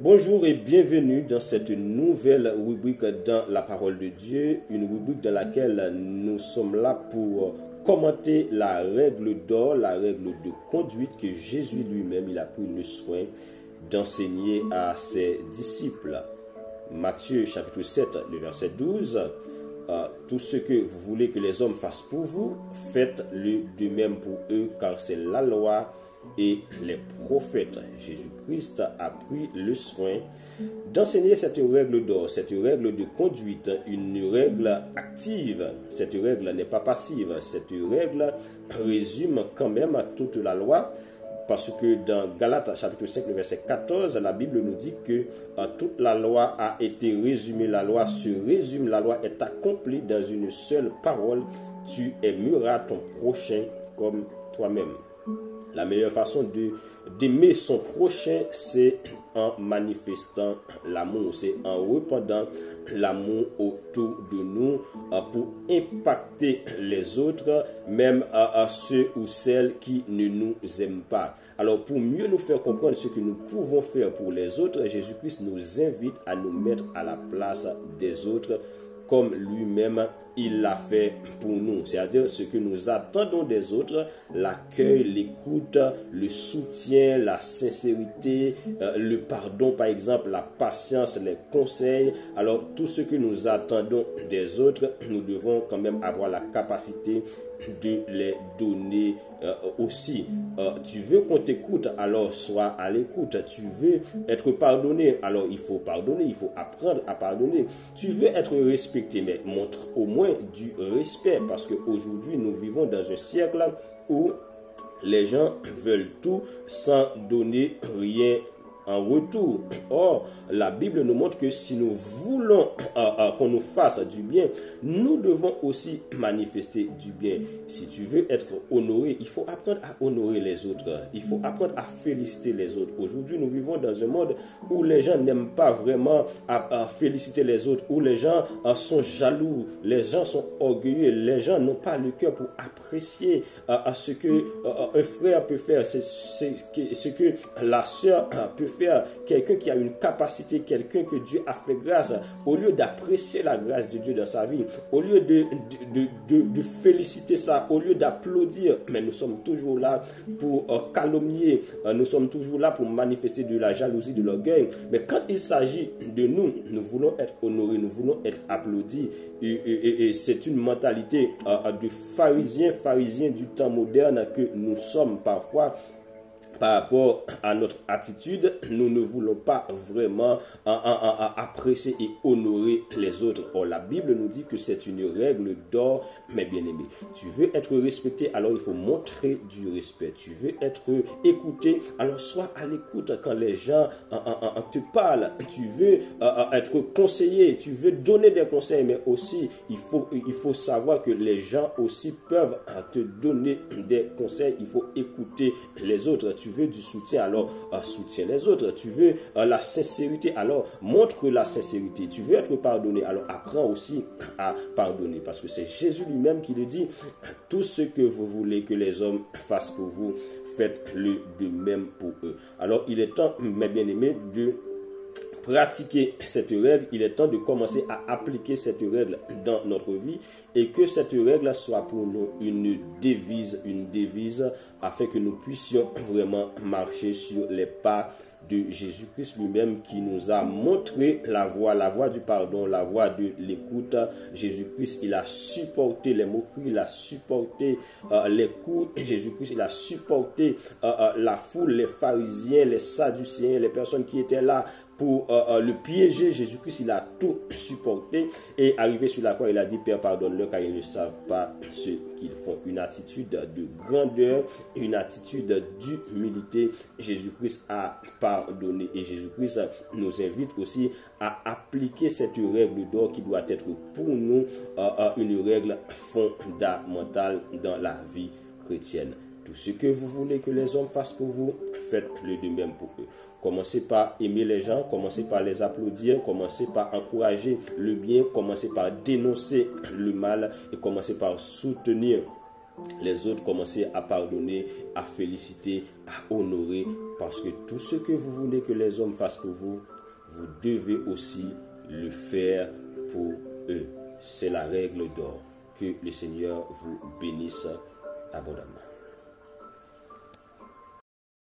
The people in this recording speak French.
Bonjour et bienvenue dans cette nouvelle rubrique dans la parole de Dieu, une rubrique dans laquelle nous sommes là pour commenter la règle d'or, la règle de conduite que Jésus lui-même il a pris le soin d'enseigner à ses disciples. Matthieu chapitre 7, le verset 12, tout ce que vous voulez que les hommes fassent pour vous, faites-le de même pour eux, car c'est la loi et les prophètes. Jésus-Christ a pris le soin d'enseigner cette règle d'or, cette règle de conduite, une règle active. Cette règle n'est pas passive. Cette règle résume quand même toute la loi, parce que dans Galates chapitre 5, le verset 14, la Bible nous dit que toute la loi a été résumée, la loi se résume, la loi est accomplie dans une seule parole: tu aimeras ton prochain comme toi-même. La meilleure façon d'aimer son prochain, c'est en manifestant l'amour, c'est en répandant l'amour autour de nous pour impacter les autres, même à ceux ou celles qui ne nous aiment pas. Alors, pour mieux nous faire comprendre ce que nous pouvons faire pour les autres, Jésus-Christ nous invite à nous mettre à la place des autres, comme lui-même il l'a fait pour nous, c'est-à-dire ce que nous attendons des autres: l'accueil, l'écoute, le soutien, la sincérité, le pardon par exemple, la patience, les conseils. Alors tout ce que nous attendons des autres, nous devons quand même avoir la capacité de les donner aussi. Tu veux qu'on t'écoute, alors sois à l'écoute. Tu veux être pardonné, alors il faut pardonner, il faut apprendre à pardonner. Tu veux être respecté, mais montre au moins du respect, parce qu'aujourd'hui nous vivons dans un siècle où les gens veulent tout sans donner rien en retour. Or, la Bible nous montre que si nous voulons qu'on nous fasse du bien, nous devons aussi manifester du bien. Si tu veux être honoré, il faut apprendre à honorer les autres. Il faut apprendre à féliciter les autres. Aujourd'hui, nous vivons dans un monde où les gens n'aiment pas vraiment à féliciter les autres, où les gens sont jaloux, les gens sont orgueilleux, les gens n'ont pas le cœur pour apprécier ce que un frère peut faire, ce que la sœur peut faire, quelqu'un qui a une capacité, quelqu'un que Dieu a fait grâce. Au lieu d'apprécier la grâce de Dieu dans sa vie, au lieu de féliciter ça, au lieu d'applaudir, mais nous sommes toujours là pour calomnier, nous sommes toujours là pour manifester de la jalousie, de l'orgueil. Mais quand il s'agit de nous, nous voulons être honorés, nous voulons être applaudis, et c'est une mentalité de pharisien du temps moderne que nous sommes parfois. Par rapport à notre attitude, nous ne voulons pas vraiment apprécier et honorer les autres. Or, la Bible nous dit que c'est une règle d'or, mes bien-aimés. Tu veux être respecté, alors il faut montrer du respect. Tu veux être écouté, alors sois à l'écoute quand les gens te parlent. Tu veux être conseillé, tu veux donner des conseils, mais aussi il faut savoir que les gens aussi peuvent te donner des conseils. Il faut écouter les autres. Tu veux du soutien, alors soutiens les autres. Tu veux la sincérité, alors montre la sincérité. Tu veux être pardonné, alors apprends aussi à pardonner, parce que c'est Jésus lui-même qui le dit: tout ce que vous voulez que les hommes fassent pour vous, faites-le de même pour eux. Alors il est temps, mes bien-aimés, de pratiquer cette règle. Il est temps de commencer à appliquer cette règle dans notre vie, et que cette règle soit pour nous une devise afin que nous puissions vraiment marcher sur les pas de Jésus-Christ lui-même, qui nous a montré la voie du pardon, la voie de l'écoute. Jésus-Christ, il a supporté les moqueries, il a supporté les coups. Jésus-Christ, il a supporté la foule, les pharisiens, les sadducéens, les personnes qui étaient là pour le piéger. Jésus-Christ, il a tout supporté, et arrivé sur la croix, il a dit: Père, pardonne-leur, car ils ne savent pas ce qu'ils font. Une attitude de grandeur, une attitude d'humilité. Jésus-Christ a pardonné, et Jésus-Christ nous invite aussi à appliquer cette règle d'or qui doit être pour nous une règle fondamentale dans la vie chrétienne. Tout ce que vous voulez que les hommes fassent pour vous, faites-le de même pour eux. Commencez par aimer les gens, commencez par les applaudir, commencez par encourager le bien, commencez par dénoncer le mal, et commencez par soutenir les autres. Commencez à pardonner, à féliciter, à honorer Parce que tout ce que vous voulez que les hommes fassent pour vous, vous devez aussi le faire pour eux. C'est la règle d'or. Que le Seigneur vous bénisse abondamment.